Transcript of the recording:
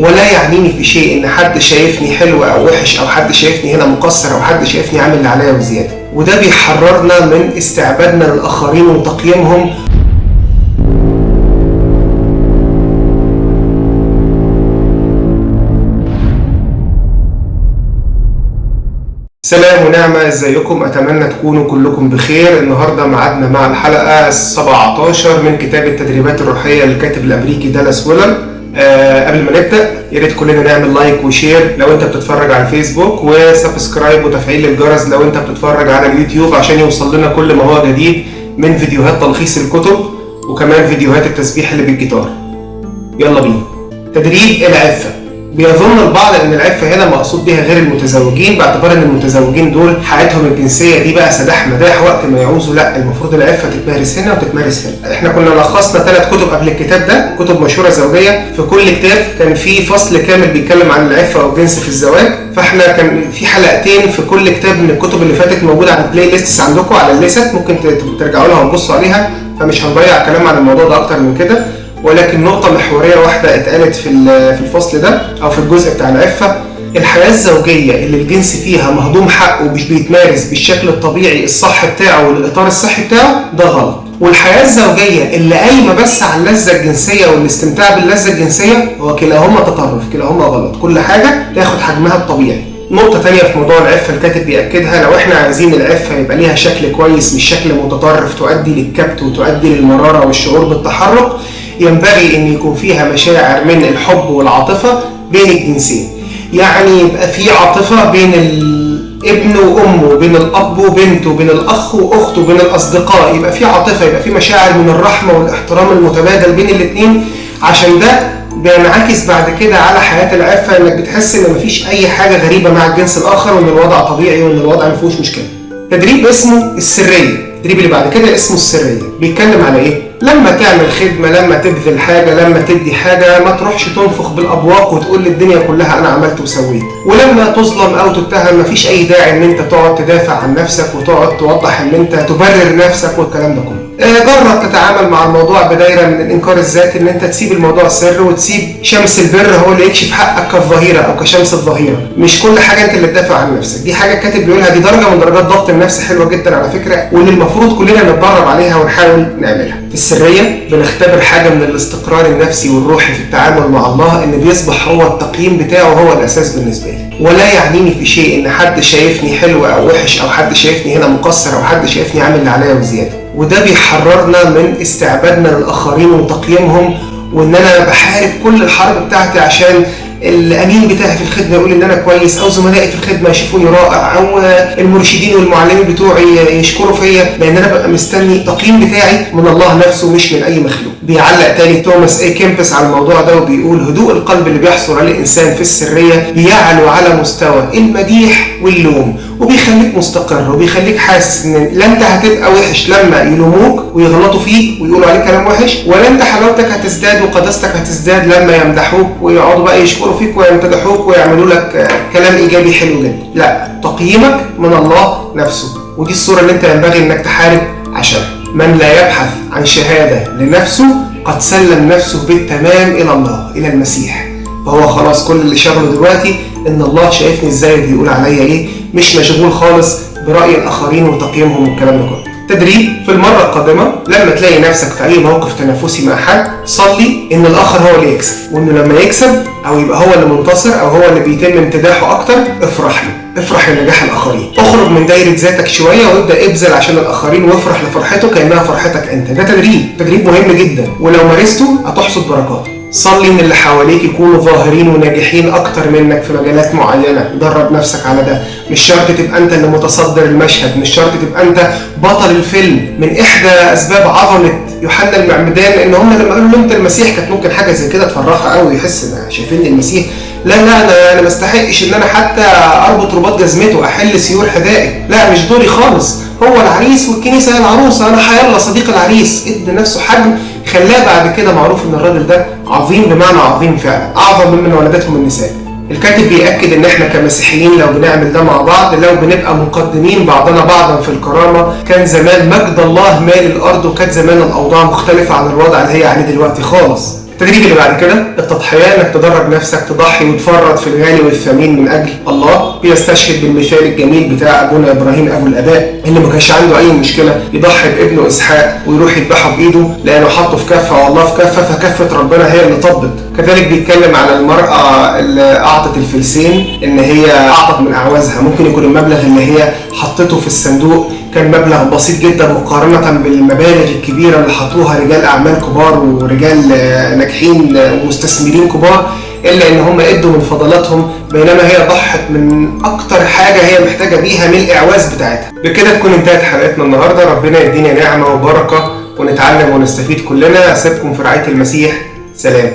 ولا يعنيني في شيء ان حد شايفني حلو او وحش، او حد شايفني هنا مقصر، او حد شايفني عامل اللي عليا وزياده. وده بيحررنا من استعبادنا للاخرين وتقييمهم. سلام ونعمة، ازيكم؟ اتمنى تكونوا كلكم بخير. النهاردة معادنا مع الحلقة 17 من كتاب التدريبات الروحية للكاتب الامريكي دالاس ويلر. قبل ما نبدأ يا ريت كلنا نعمل لايك وشير لو انت بتتفرج على الفيسبوك، وسبسكرايب وتفعيل الجرس لو انت بتتفرج على اليوتيوب، عشان يوصل لنا كل ما هو جديد من فيديوهات تلخيص الكتب وكمان فيديوهات التسبيح اللي بالجيتار. يلا بينا. تدريب العفة. بيظن البعض ان العفة هنا مقصود بها غير المتزوجين، باعتبار ان المتزوجين دول حياتهم الجنسية دي بقى سداح مداح وقت ما يعوزوا. لا، المفروض العفة تتمارس هنا وتتمارس هنا. احنا كنا لخصنا 3 كتب قبل الكتاب ده، كتب مشهورة زوجية. في كل كتاب كان في فصل كامل بيتكلم عن العفة والجنس في الزواج، فاحنا كان في حلقتين في كل كتاب من الكتب اللي فاتت موجودة على البلاي ليست عندكم على الليست، ممكن ترجعوا لها وتبصوا عليها، فمش هنضيع كلام عن الموضوع ده اكتر من كده. ولكن نقطة محورية واحدة اتقالت في الفصل ده أو في الجزء بتاع العفة: الحياة الزوجية اللي الجنس فيها مهضوم حقه ومش بيتمارس بالشكل الطبيعي الصح بتاعه والإطار الصحي بتاعه، ده غلط. والحياة الزوجية اللي قايمة بس على اللذة الجنسية والاستمتاع باللذة الجنسية، هو كلاهما تطرف، كلاهما غلط. كل حاجة تاخد حجمها الطبيعي. نقطة تانية في موضوع العفة الكاتب بيأكدها: لو احنا عايزين العفة يبقى ليها شكل كويس مش شكل متطرف تؤدي للكبت وتؤدي للمرارة والشعور بالتحرك، ينبغي ان يكون فيها مشاعر من الحب والعاطفة بين الجنسين. يعني يبقى في عاطفة بين الابن وامه، بين الاب وبنته، بين الاخ واخته، بين الاصدقاء. يبقى في عاطفة، يبقى في مشاعر من الرحمة والاحترام المتبادل بين الاثنين، عشان ده بينعكس بعد كده على حياة العفة، انك بتحس ان مفيش اي حاجة غريبة مع الجنس الاخر، وان الوضع طبيعي، وان الوضع مفيهوش مشكلة. تدريب اسمه السرية. التدريب اللي بعد كده اسمه السرية. بيتكلم على ايه؟ لما تعمل خدمة، لما تبذل حاجة، لما تدي حاجة، ما تروحش تنفخ بالأبواق وتقول للدنيا كلها أنا عملت وسويت. ولما تظلم أو تتهم مفيش أي داعي إن أنت تقعد تدافع عن نفسك وتقعد توضح إن أنت تبرر نفسك والكلام ده كله. جرب تتعامل مع الموضوع بدايرة من الإنكار الذاتي، إن أنت تسيب الموضوع سر وتسيب شمس البر هو اللي يكشف حقك كالظهيرة أو كشمس الظهيرة. مش كل حاجة أنت اللي تدافع عن نفسك. دي حاجة الكاتب بيقولها، دي درجة من درجات ضبط النفس حلوة جدا على فكرة، واللي المفروض كلنا نتدرب عليها ونحاول نعملها. في السرية بنختبر حاجة من الاستقرار النفسي والروحي في التعامل مع الله، إن بيصبح هو التقييم بتاعه هو الأساس بالنسبة لي. ولا يعنيني في شيء إن حد شايفني حلو أو وحش، أو حد شايفني هنا مقصر، أو حد شايفني عامل اللي عليا وزيادة. وده بيحررنا من استعبادنا للآخرين وتقييمهم، وإن أنا بحارب كل الحرب بتاعتي عشان الأمين بتاعي في الخدمة يقول إن أنا كويس، أو زملائي في الخدمة يشوفوني رائع، أو المرشدين والمعلمين بتوعي يشكروا فيا، لأن أنا ببقى مستني التقييم بتاعي من الله نفسه مش من أي مخلوق. بيعلق تاني توماس اي كيمبس على الموضوع ده وبيقول: هدوء القلب اللي بيحصل عليه الإنسان في السرية بيعلو على مستوى المديح واللوم، وبيخليك مستقر، وبيخليك حاسس إن لا أنت هتبقى وحش لما يلوموك ويغلطوا فيك ويقولوا عليك كلام وحش، ولا أنت حلاوتك هتزداد وقداستك هتزداد لما يمدحوك ويقعدوا بقى يشكروا فيك ويمتدحوك ويعملوا لك كلام إيجابي حلو جدا. لا، تقييمك من الله نفسه، ودي الصورة اللي أنت ينبغي إنك تحارب عشانها. من لا يبحث عن شهادة لنفسه قد سلم نفسه بالتمام إلى الله، إلى المسيح. فهو خلاص كل اللي شغله دلوقتي إن الله شايفني إزاي، بيقول عليا إيه، مش مشغول خالص برأي الآخرين وتقييمهم والكلام ده كله. تدريب: في المرة القادمة لما تلاقي نفسك في أي موقف تنافسي مع حد، صلي إن الآخر هو اللي يكسب، وإنه لما يكسب أو يبقى هو اللي منتصر أو هو اللي بيتم امتداحه أكتر، افرح له، افرح لنجاح الآخرين. اخرج من دايرة ذاتك شوية وابدأ ابذل عشان الآخرين، وافرح لفرحته كأنها فرحتك أنت. ده تدريب مهم جدا، ولو مارسته هتحصد بركاته. صلي ان اللي حواليك يكونوا ظاهرين وناجحين اكتر منك في مجالات معينة. درب نفسك على ده. مش شرط تبقى انت اللي متصدر المشهد، مش شرط تبقى انت بطل الفيلم. من احدى اسباب عظمة يوحنا المعمدان ان هم لما قالوا له انت المسيح، كانت ممكن حاجة زي كده تفرحها قوي، يحس ان شايفين المسيح. لا انا ما استحقش ان انا حتى اربط رباط جزمته، احل سيور حذائي. لا، مش دوري خالص. هو العريس والكنيسة هي العروسة، انا حيالله صديق العريس. ادى نفسه حجم خلاه بعد كده معروف ان الراجل ده عظيم، بمعنى عظيم فعلا، اعظم ممن ولدتهم النساء. الكاتب بيأكد ان احنا كمسيحيين لو بنعمل ده مع بعض، لو بنبقى مقدمين بعضنا بعضا في الكرامة، كان زمان مجد الله مال الارض، وكانت زمان الاوضاع مختلفة عن الوضع اللي هي عليه دلوقتي خالص. التدريب اللي بعد كده التضحية، انك تدرب نفسك تضحي وتفرط في الغالي والثمين من اجل الله. بيستشهد بالمثال الجميل بتاع ابونا ابراهيم ابو الاباء اللي ما كانش عنده اي مشكله يضحي بابنه اسحاق ويروح يذبحه بايده لانه حطه في كفه والله في كفه، فكفه ربنا هي اللي طبت. كذلك بيتكلم على المراه اللي اعطت الفلسين ان هي اعطت من اعوازها. ممكن يكون المبلغ اللي هي حطته في الصندوق كان مبلغ بسيط جدا مقارنه بالمبالغ الكبيره اللي حطوها رجال اعمال كبار ورجال ناجحين ومستثمرين كبار، الا ان هم ادوا من فضلاتهم، بينما هي ضحت من اكتر حاجه هي محتاجه بيها من الاعواز بتاعتها. بكده تكون انتهت حلقتنا النهارده. ربنا يدينا نعمه وبركه ونتعلم ونستفيد كلنا. اسيبكم في رعايه المسيح. سلام.